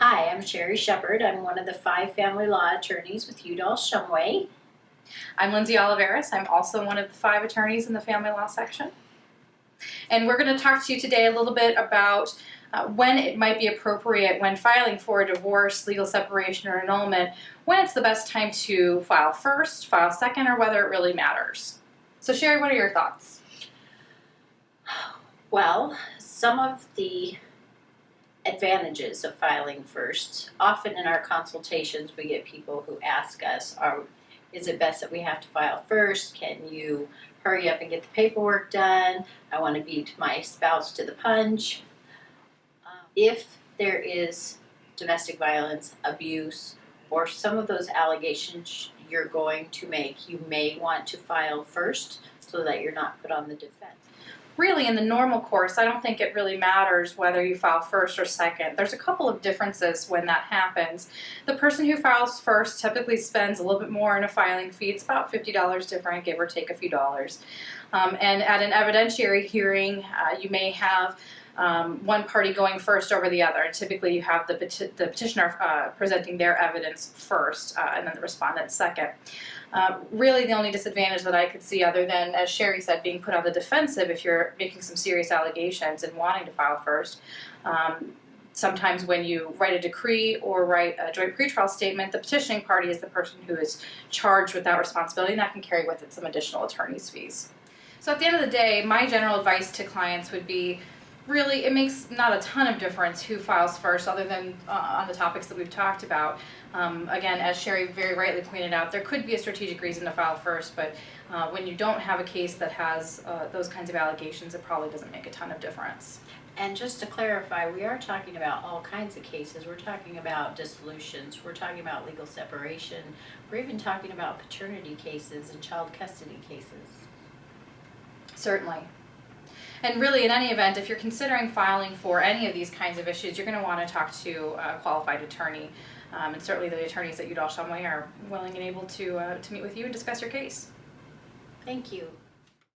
Hi, I'm Sheri Shepard. I'm one of the 5 family law attorneys with Udall, Shumway. I'm Lindsay Olivarez. I'm also one of the 5 attorneys in the family law section. And we're going to talk to you today a little bit about when it might be appropriate when filing for a divorce, legal separation, or annulment, when it's the best time to file first, file second, or whether it really matters. So Sheri, what are your thoughts? Well, some of the advantages of filing first. Often in our consultations we get people who ask us, is it best that we have to file first? Can you hurry up and get the paperwork done? I want to beat my spouse to the punch. If there is domestic violence, abuse, or some of those allegations you're going to make, you may want to file first so that you're not put on the defense. Really, in the normal course, I don't think it really matters whether you file first or second. There's a couple of differences when that happens. The person who files first typically spends a little bit more in a filing fee. It's about $50 different, give or take a few dollars. And at an evidentiary hearing, you may have one party going first over the other. Typically, you have the petitioner presenting their evidence first, and then the respondent second. Really, the only disadvantage that I could see, other than, as Sheri said, being put on the defensive if you're making some serious allegations and wanting to file first. Sometimes when you write a decree or write a joint pretrial statement, the petitioning party is the person who is charged with that responsibility, and that can carry with it some additional attorney's fees. So at the end of the day, my general advice to clients would be, really, it makes not a ton of difference who files first, other than on the topics that we've talked about. Again, as Sheri very rightly pointed out, there could be a strategic reason to file first, but when you don't have a case that has those kinds of allegations, it probably doesn't make a ton of difference. And just to clarify, we are talking about all kinds of cases. We're talking about dissolutions, we're talking about legal separation, we're even talking about paternity cases and child custody cases. Certainly. And really, in any event, if you're considering filing for any of these kinds of issues, you're going to want to talk to a qualified attorney. And certainly the attorneys at Udall Shumway are willing and able to meet with you and discuss your case. Thank you.